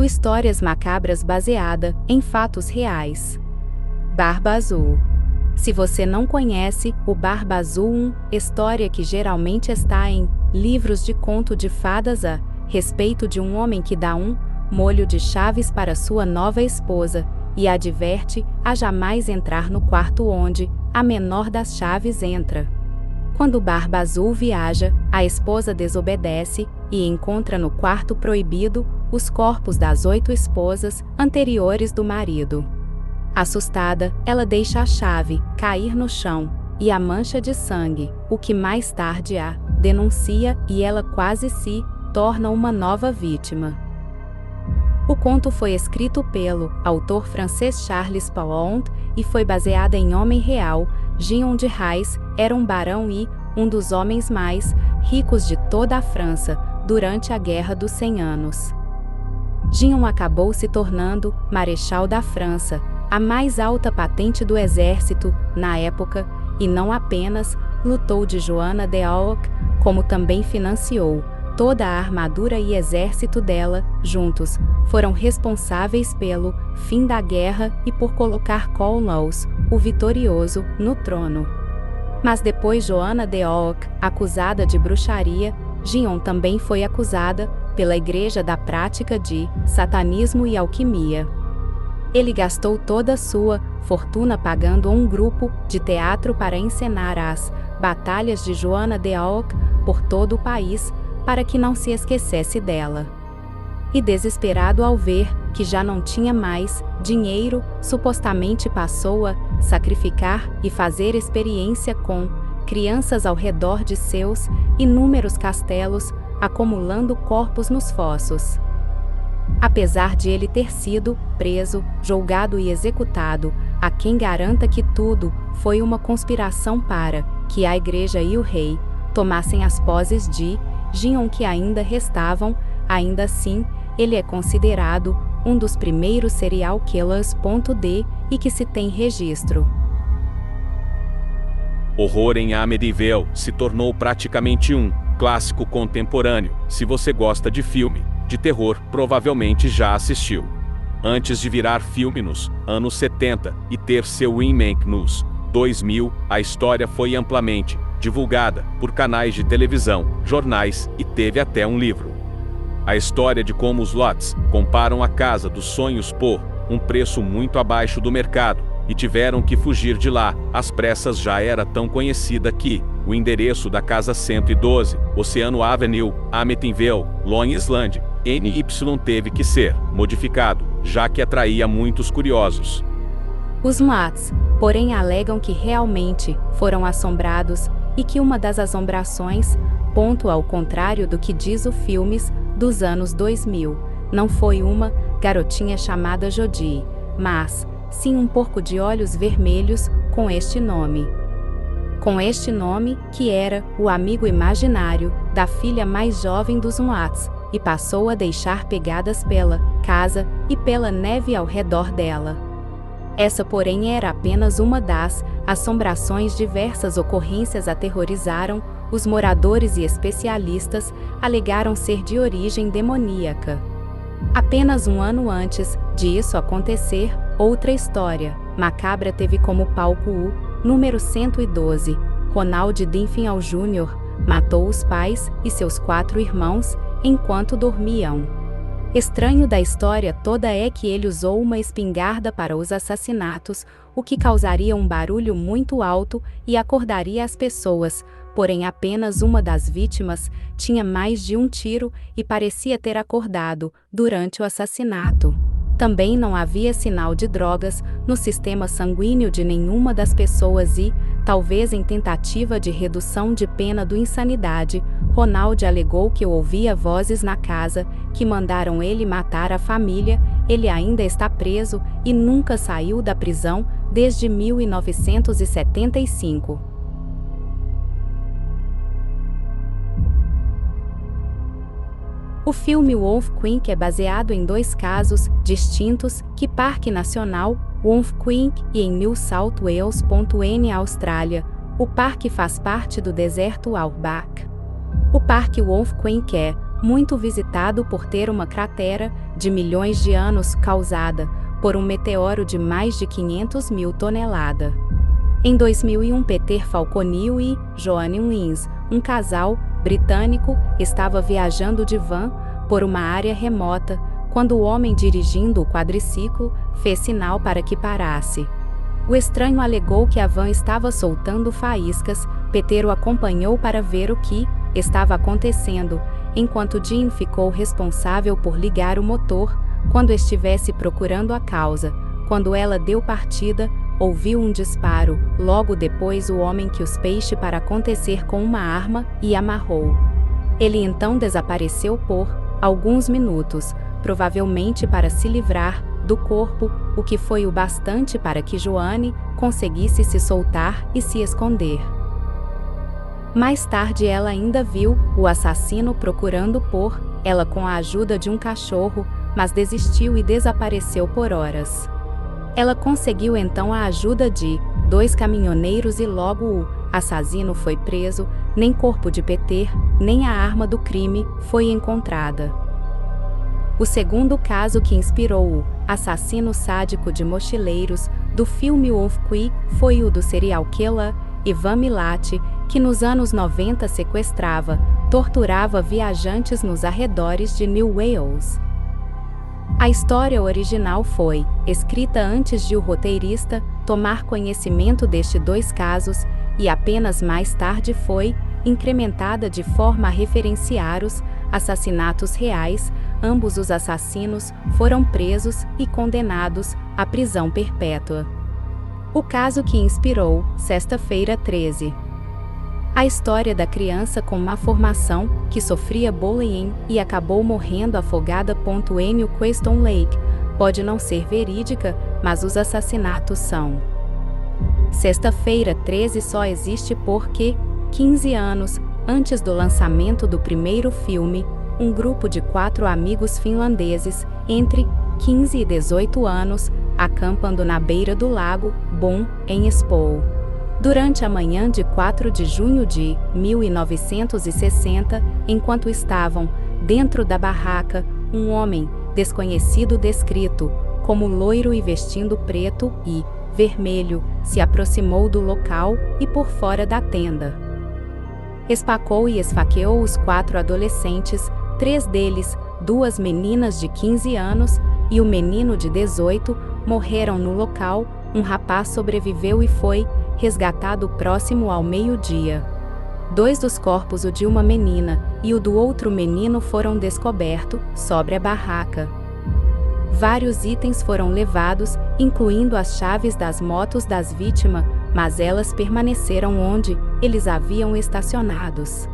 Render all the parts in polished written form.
8 histórias macabras baseadas em fatos reais. Barba Azul. Se você não conhece o Barba Azul, história que geralmente está em livros de conto de fadas a respeito de um homem que dá um molho de chaves para sua nova esposa e adverte a jamais entrar no quarto onde a menor das chaves entra. Quando Barba Azul viaja, a esposa desobedece e encontra no quarto proibido os corpos das 8 esposas anteriores do marido. Assustada, ela deixa a chave cair no chão e a mancha de sangue, o que mais tarde a denuncia e ela quase se torna uma nova vítima. O conto foi escrito pelo autor francês Charles Perrault e foi baseado em homem real. Jean de Rais era um barão e um dos homens mais ricos de toda a França durante a Guerra dos 100 Anos. Jean acabou se tornando marechal da França, a mais alta patente do exército na época, e não apenas lutou de Joana de Arc, como também financiou toda a armadura e exército dela. Juntos, foram responsáveis pelo fim da guerra e por colocar Carlos, o vitorioso, no trono. Mas depois Joana de Arc, acusada de bruxaria, Jean também foi acusada pela Igreja da prática de satanismo e alquimia. Ele gastou toda a sua fortuna pagando um grupo de teatro para encenar as batalhas de Joana de Arc por todo o país, para que não se esquecesse dela. E desesperado ao ver que já não tinha mais dinheiro, supostamente passou a sacrificar e fazer experiência com crianças ao redor de seus inúmeros castelos, acumulando corpos nos fossos. Apesar de ele ter sido preso, julgado e executado, há quem garanta que tudo foi uma conspiração para que a igreja e o rei tomassem as poses de Jean que ainda restavam. Ainda assim, ele é considerado um dos primeiros serial killers. E que se tem registro. Horror em Amityville se tornou praticamente um clássico contemporâneo. Se você gosta de filme de terror, provavelmente já assistiu. Antes de virar filme nos anos 70 e ter seu remake nos 2000, a história foi amplamente divulgada por canais de televisão, jornais e teve até um livro. A história de como os Lots comparam a casa dos sonhos por um preço muito abaixo do mercado e tiveram que fugir de lá às pressas já era tão conhecida que o endereço da casa 112, Oceano Avenue, Amityville, Long Island, NY teve que ser modificado, já que atraía muitos curiosos. Os Lots, porém, alegam que realmente foram assombrados e que uma das assombrações, ao contrário do que diz os filmes dos anos 2000, não foi uma garotinha chamada Jodie, mas sim um porco de olhos vermelhos com este nome. Com este nome, que era o amigo imaginário da filha mais jovem dos Lots, e passou a deixar pegadas pela casa e pela neve ao redor dela. Essa, porém, era apenas uma das assombrações. Diversas ocorrências aterrorizaram os moradores e especialistas alegaram ser de origem demoníaca. Apenas um ano antes de isso acontecer, outra história macabra teve como palco o número 112. Ronald Dinfield Jr. matou os pais e seus 4 irmãos enquanto dormiam. Estranho da história toda é que ele usou uma espingarda para os assassinatos, o que causaria um barulho muito alto e acordaria as pessoas, porém apenas uma das vítimas tinha mais de um tiro e parecia ter acordado durante o assassinato. Também não havia sinal de drogas no sistema sanguíneo de nenhuma das pessoas e, talvez em tentativa de redução de pena do insanidade, Ronald alegou que ouvia vozes na casa que mandaram ele matar a família. Ele ainda está preso e nunca saiu da prisão desde 1975. O filme Wolf Creek é baseado em 2 casos distintos, que Parque Nacional Wolf Creek e em New South Wales. Austrália. O parque faz parte do deserto Outback. O Parque Wolf Creek é muito visitado por ter uma cratera de milhões de anos causada por um meteoro de mais de 500 mil toneladas. Em 2001, Peter Falconio e Joanne Wins, um casal britânico, estava viajando de van por uma área remota quando o homem dirigindo o quadriciclo fez sinal para que parasse. O estranho alegou que a van estava soltando faíscas. Peter o acompanhou para ver o que estava acontecendo, enquanto Jean ficou responsável por ligar o motor quando estivesse procurando a causa. Quando ela deu partida, ouviu um disparo. Logo depois, o homem que os peixe para acontecer com uma arma e amarrou. Ele então desapareceu por alguns minutos, provavelmente para se livrar do corpo, o que foi o bastante para que Joanne conseguisse se soltar e se esconder. Mais tarde, ela ainda viu o assassino procurando por ela com a ajuda de um cachorro, mas desistiu e desapareceu por horas. Ela conseguiu então a ajuda de 2 caminhoneiros e logo o assassino foi preso. Nem corpo de Peter, nem a arma do crime foi encontrada. O segundo caso que inspirou o assassino sádico de mochileiros do filme Wolf Creek foi o do serial killer Ivan Milat, que nos anos 90 sequestrava, torturava viajantes nos arredores de New Wales. A história original foi escrita antes de o roteirista tomar conhecimento destes 2 casos e apenas mais tarde foi incrementada de forma a referenciar os assassinatos reais. Ambos os assassinos foram presos e condenados à prisão perpétua. O caso que inspirou Sexta-feira 13. A história da criança com má formação, que sofria bullying e acabou morrendo afogada. Em Question Lake, pode não ser verídica, mas os assassinatos são. Sexta-feira 13 só existe porque, 15 anos antes do lançamento do primeiro filme, um grupo de 4 amigos finlandeses, entre 15 e 18 anos, acampando na beira do lago Bon, em Espoo. Durante a manhã de 4 de junho de 1960, enquanto estavam dentro da barraca, um homem desconhecido descrito como loiro e vestindo preto e vermelho se aproximou do local e por fora da tenda. Espacou e esfaqueou os 4 adolescentes, 3 deles, 2 meninas de 15 anos e o menino de 18, morreram no local. Um rapaz sobreviveu e foi resgatado próximo ao meio-dia. 2 dos corpos, o de uma menina e o do outro menino, foram descobertos sobre a barraca. Vários itens foram levados, incluindo as chaves das motos das vítimas, mas elas permaneceram onde eles haviam estacionados.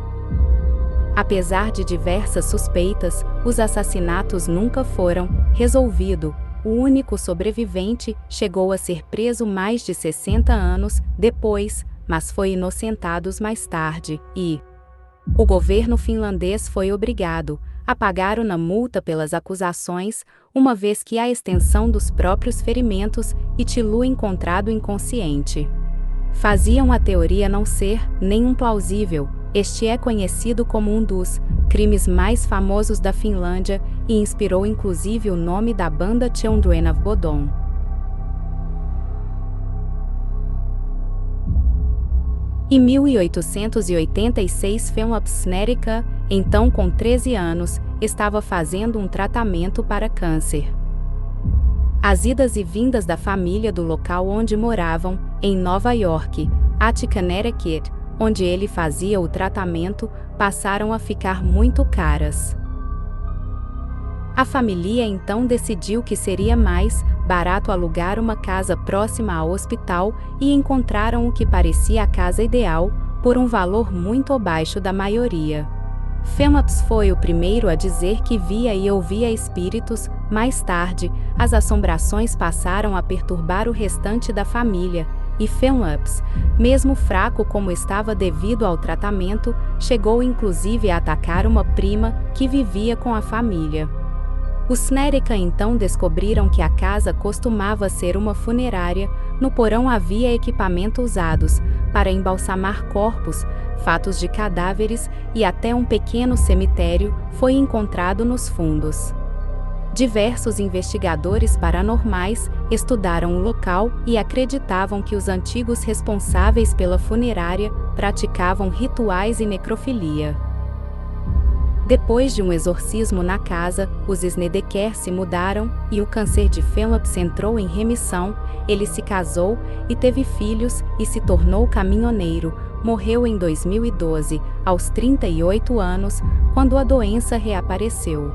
Apesar de diversas suspeitas, os assassinatos nunca foram resolvidos. O único sobrevivente chegou a ser preso mais de 60 anos depois, mas foi inocentado mais tarde, e o governo finlandês foi obrigado a pagar uma multa pelas acusações, uma vez que a extensão dos próprios ferimentos e tê-lo encontrado inconsciente faziam a teoria não ser nenhum plausível. Este é conhecido como um dos crimes mais famosos da Finlândia e inspirou inclusive o nome da banda Children of Bodom. Em 1886, Philip Snedeker, então com 13 anos, estava fazendo um tratamento para câncer. As idas e vindas da família do local onde moravam, em Nova York, a Connecticut, onde ele fazia o tratamento, passaram a ficar muito caras. A família então decidiu que seria mais barato alugar uma casa próxima ao hospital e encontraram o que parecia a casa ideal, por um valor muito abaixo da maioria. Phillips foi o primeiro a dizer que via e ouvia espíritos. Mais tarde, as assombrações passaram a perturbar o restante da família, e Phillips, mesmo fraco como estava devido ao tratamento, chegou inclusive a atacar uma prima que vivia com a família. Os Snedeker então descobriram que a casa costumava ser uma funerária. No porão havia equipamento usados para embalsamar corpos. fatos de cadáveres e até um pequeno cemitério foi encontrado nos fundos. Diversos investigadores paranormais estudaram o local e acreditavam que os antigos responsáveis pela funerária praticavam rituais e necrofilia. Depois de um exorcismo na casa, os Snedeker se mudaram e o câncer de Phillips entrou em remissão. Ele se casou e teve filhos e se tornou caminhoneiro. Morreu em 2012, aos 38 anos, quando a doença reapareceu.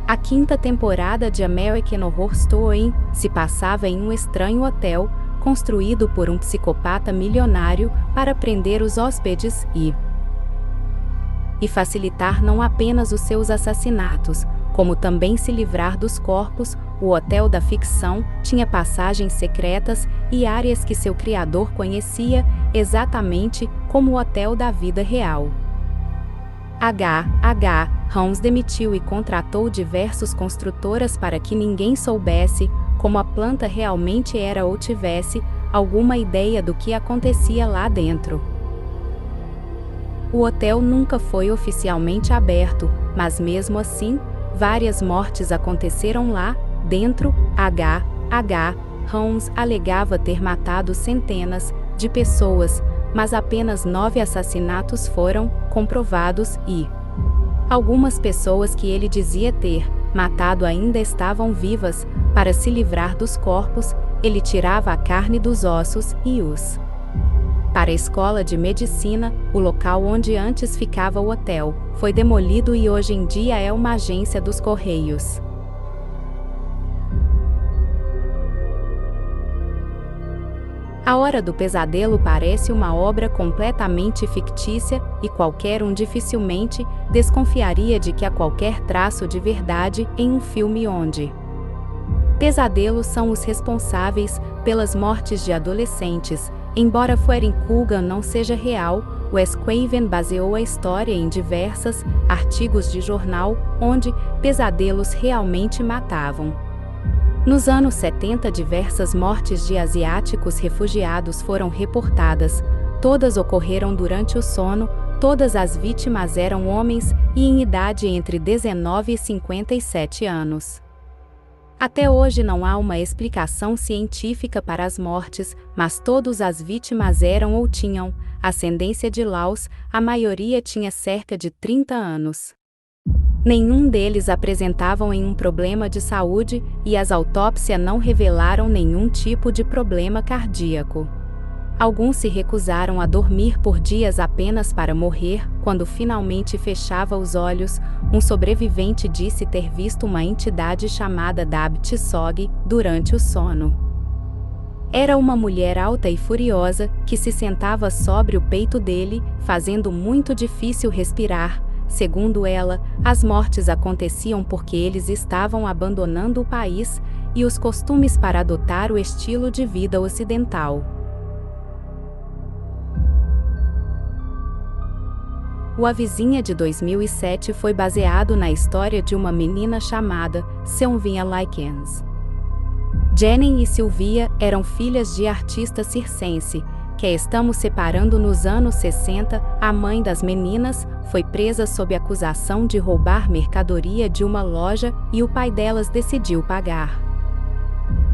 A quinta temporada de American Horror Story se passava em um estranho hotel, construído por um psicopata milionário para prender os hóspedes e facilitar não apenas os seus assassinatos, como também se livrar dos corpos. O hotel da ficção tinha passagens secretas e áreas que seu criador conhecia, exatamente como o hotel da vida real. H. Holmes demitiu e contratou diversas construtoras para que ninguém soubesse como a planta realmente era ou tivesse alguma ideia do que acontecia lá dentro. O hotel nunca foi oficialmente aberto, mas mesmo assim, várias mortes aconteceram lá dentro. H. Holmes alegava ter matado centenas de pessoas, mas apenas 9 assassinatos foram comprovados e algumas pessoas que ele dizia ter matado ainda estavam vivas. Para se livrar dos corpos, ele tirava a carne dos ossos e os para a escola de medicina. O local onde antes ficava o hotel foi demolido e hoje em dia é uma agência dos Correios. A Hora do Pesadelo parece uma obra completamente fictícia, e qualquer um dificilmente desconfiaria de que há qualquer traço de verdade em um filme onde pesadelos são os responsáveis pelas mortes de adolescentes. Embora Freddy Krueger não seja real, Wes Craven baseou a história em diversos artigos de jornal onde pesadelos realmente matavam. Nos anos 70, diversas mortes de asiáticos refugiados foram reportadas. Todas ocorreram durante o sono. Todas as vítimas eram homens e em idade entre 19 e 57 anos. Até hoje não há uma explicação científica para as mortes, mas todas as vítimas eram ou tinham ascendência de Laos. A maioria tinha cerca de 30 anos. Nenhum deles apresentavam nenhum problema de saúde e as autópsias não revelaram nenhum tipo de problema cardíaco. Alguns se recusaram a dormir por dias apenas para morrer. Quando finalmente fechava os olhos, um sobrevivente disse ter visto uma entidade chamada Dabit Sog durante o sono. Era uma mulher alta e furiosa que se sentava sobre o peito dele, fazendo muito difícil respirar. Segundo ela, as mortes aconteciam porque eles estavam abandonando o país e os costumes para adotar o estilo de vida ocidental. O A Vizinha de 2007 foi baseado na história de uma menina chamada Sylvia Likens. Jenny e Sylvia eram filhas de artista circense, que estamos separando nos anos 60. A mãe das meninas foi presa sob acusação de roubar mercadoria de uma loja e o pai delas decidiu pagar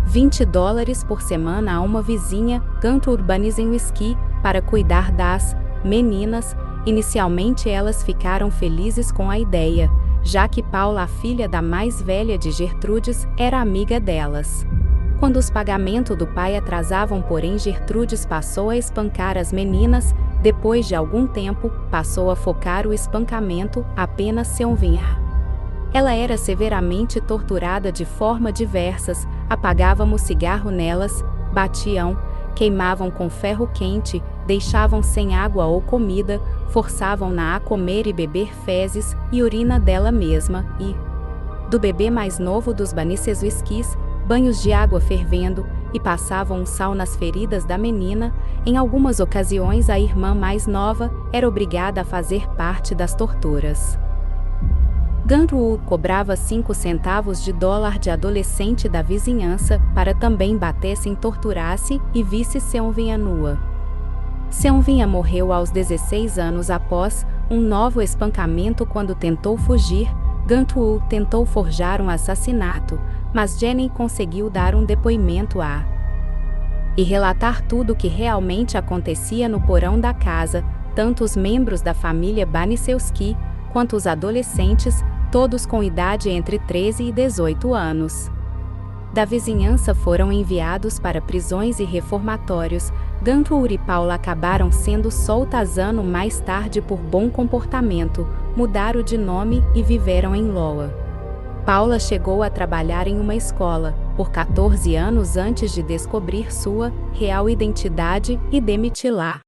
$20 por semana a uma vizinha, Canto Urbanism Whisky, para cuidar das meninas. Inicialmente elas ficaram felizes com a ideia, já que Paula, a filha da mais velha de Gertrudes, era amiga delas. Quando os pagamentos do pai atrasavam, porém, Gertrudes passou a espancar as meninas. Depois de algum tempo, passou a focar o espancamento apenas Sylvia. Ela era severamente torturada de forma diversas. Apagávamos cigarro nelas, batiam, queimavam com ferro quente, deixavam sem água ou comida, forçavam-na a comer e beber fezes e urina dela mesma e do bebê mais novo dos Banices Whiskies, banhos de água fervendo, e passavam um sal nas feridas da menina. Em algumas ocasiões, a irmã mais nova era obrigada a fazer parte das torturas. Gantu cobrava 5 centavos de dólar de adolescente da vizinhança para também batesse, torturasse e visse Seonvinha nua. Seonvinha morreu aos 16 anos após um novo espancamento quando tentou fugir. Gantu tentou forjar um assassinato, mas Jenny conseguiu dar um depoimento e relatar tudo o que realmente acontecia no porão da casa. Tanto os membros da família Banisewski quanto os adolescentes, todos com idade entre 13 e 18 anos, da vizinhança foram enviados para prisões e reformatórios. Gantu e Paula acabaram sendo soltas ano mais tarde por bom comportamento, mudaram de nome e viveram em Loa. Paula chegou a trabalhar em uma escola por 14 anos antes de descobrir sua real identidade e demitir lá.